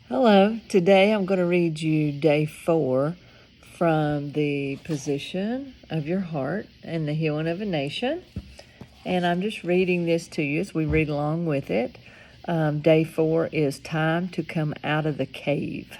Hello. Today I'm going to read you day 4 from the Position of Your Heart and the Healing of a Nation. And I'm just reading this to you as we read along with it. Day 4 is Time to Come Out of the Cave.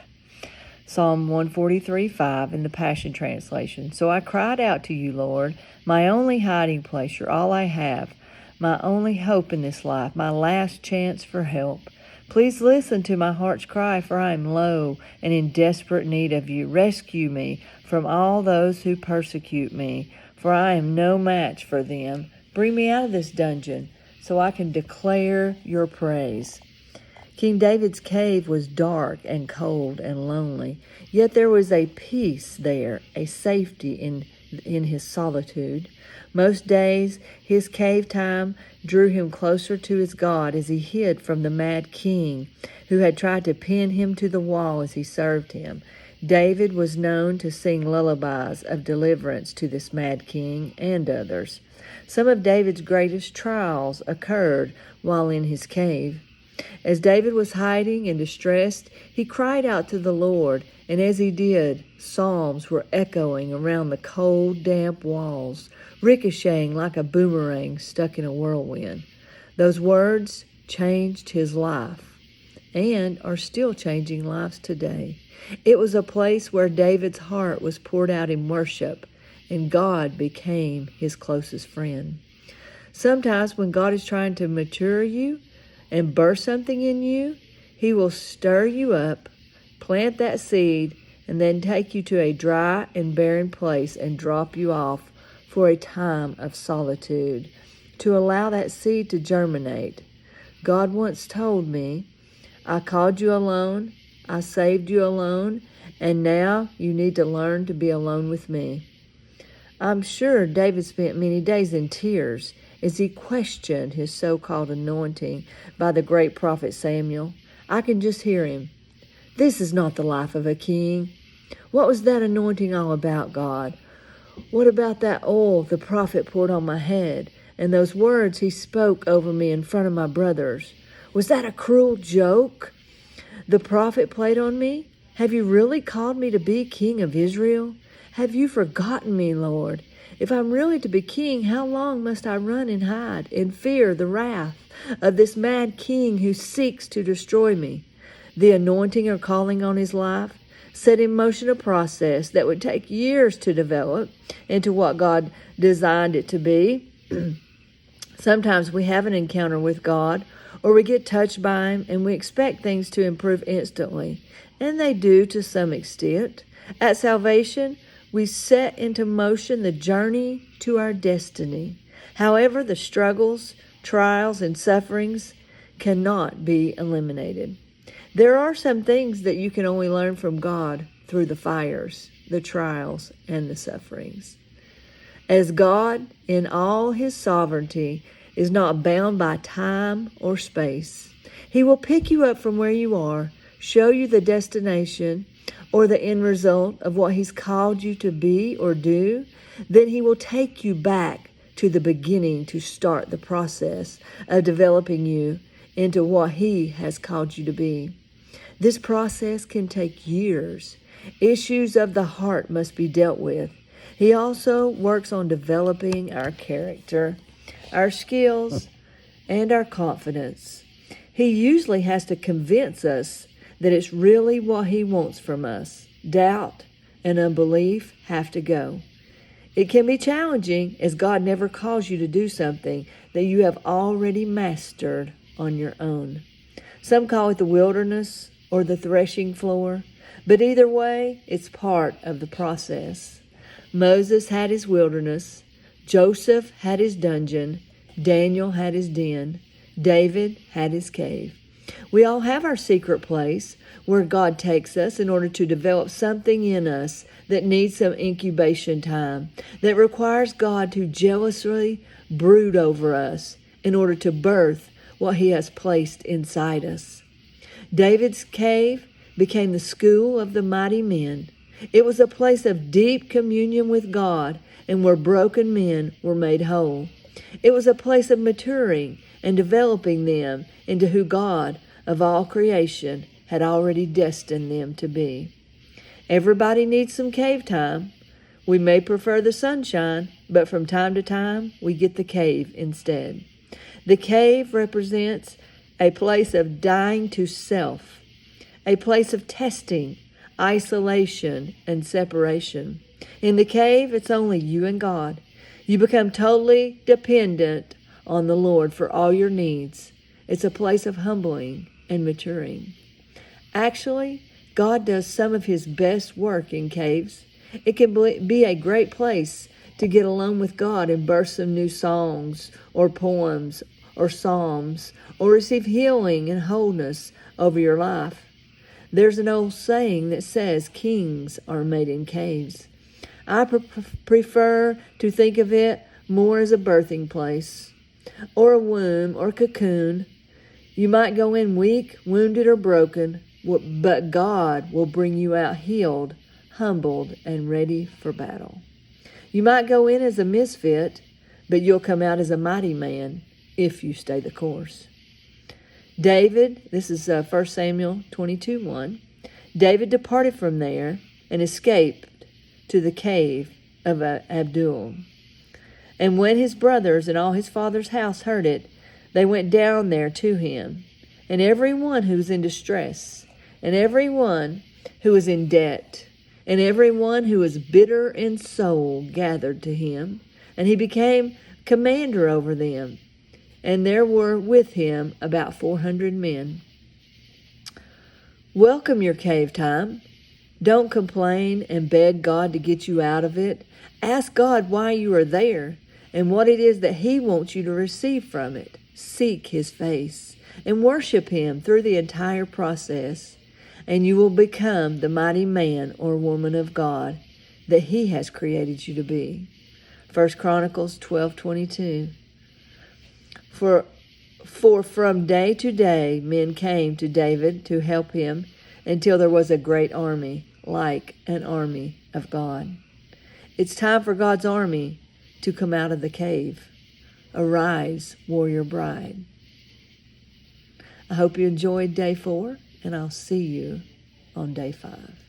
Psalm 143:5 in the Passion Translation. So I cried out to you, Lord, my only hiding place. You're all I have, my only hope in this life, my last chance for help. Please listen to my heart's cry, for I am low and in desperate need of you. Rescue me from all those who persecute me, for I am no match for them. Bring me out of this dungeon so I can declare your praise. King David's cave was dark and cold and lonely, yet there was a peace there, a safety in his solitude. Most days, his cave time drew him closer to his God as he hid from the mad king who had tried to pin him to the wall as he served him. David was known to sing lullabies of deliverance to this mad king and others. Some of David's greatest trials occurred while in his cave. As David was hiding and distressed, he cried out to the Lord, and as he did, psalms were echoing around the cold, damp walls, ricocheting like a boomerang stuck in a whirlwind. Those words changed his life and are still changing lives today. It was a place where David's heart was poured out in worship, and God became his closest friend. Sometimes when God is trying to mature you and birth something in you, he will stir you up, plant that seed, and then take you to a dry and barren place and drop you off for a time of solitude to allow that seed to germinate. God once told me, I called you alone, I saved you alone, and now you need to learn to be alone with me. I'm sure David spent many days in tears as he questioned his so-called anointing by the great prophet Samuel. I can just hear him. This is not the life of a king. What was that anointing all about, God? What about that oil the prophet poured on my head and those words he spoke over me in front of my brothers? Was that a cruel joke the prophet played on me? Have you really called me to be king of Israel? Have you forgotten me, Lord? If I'm really to be king, how long must I run and hide and fear the wrath of this mad king who seeks to destroy me? The anointing or calling on his life set in motion a process that would take years to develop into what God designed it to be. Sometimes we have an encounter with God, or we get touched by him and we expect things to improve instantly, and they do to some extent. At salvation, we set into motion the journey to our destiny. However, the struggles, trials, and sufferings cannot be eliminated. There are some things that you can only learn from God through the fires, the trials, and the sufferings. As God, in all his sovereignty, is not bound by time or space, he will pick you up from where you are, show you the destination or the end result of what he's called you to be or do. Then he will take you back to the beginning to start the process of developing you into what he has called you to be. This process can take years. Issues of the heart must be dealt with. He also works on developing our character, our skills, and our confidence. He usually has to convince us that it's really what he wants from us. Doubt and unbelief have to go. It can be challenging as God never calls you to do something that you have already mastered on your own. Some call it the wilderness or the threshing floor, but either way, it's part of the process. Moses had his wilderness, Joseph had his dungeon, Daniel had his den, David had his cave. We all have our secret place where God takes us in order to develop something in us that needs some incubation time, that requires God to jealously brood over us in order to birth what he has placed inside us. David's cave became the school of the mighty men. It was a place of deep communion with God and where broken men were made whole. It was a place of maturing and developing them into who God of all creation had already destined them to be. Everybody needs some cave time. We may prefer the sunshine, but from time to time, we get the cave instead. The cave represents a place of dying to self, a place of testing, isolation, and separation. In the cave, it's only you and God. You become totally dependent on the Lord for all your needs. It's a place of humbling and maturing. Actually, God does some of His best work in caves. It can be a great place to get alone with God and burst some new songs or poems or psalms or receive healing and wholeness over your life. There's an old saying that says kings are made in caves. I prefer to think of it more as a birthing place or a womb or cocoon. You might go in weak, wounded, or broken, but God will bring you out healed, humbled, and ready for battle. You might go in as a misfit, but you'll come out as a mighty man if you stay the course. David, this is 1 Samuel 22:1. David departed from there and escaped to the cave of Adullam. And when his brothers and all his father's house heard it, they went down there to him. And every one who was in distress, and every one who was in debt, and every one who was bitter in soul gathered to him, and he became commander over them. And there were with him about 400 men. Welcome your cave time. Don't complain and beg God to get you out of it. Ask God why you are there and what it is that He wants you to receive from it. Seek His face and worship Him through the entire process, and you will become the mighty man or woman of God that He has created you to be. 1 Chronicles 12:22. For from day to day men came to David to help him until there was a great army, like an army of God. It's time for God's army to come out of the cave. Arise, warrior bride. I hope you enjoyed day 4, and I'll see you on day 5.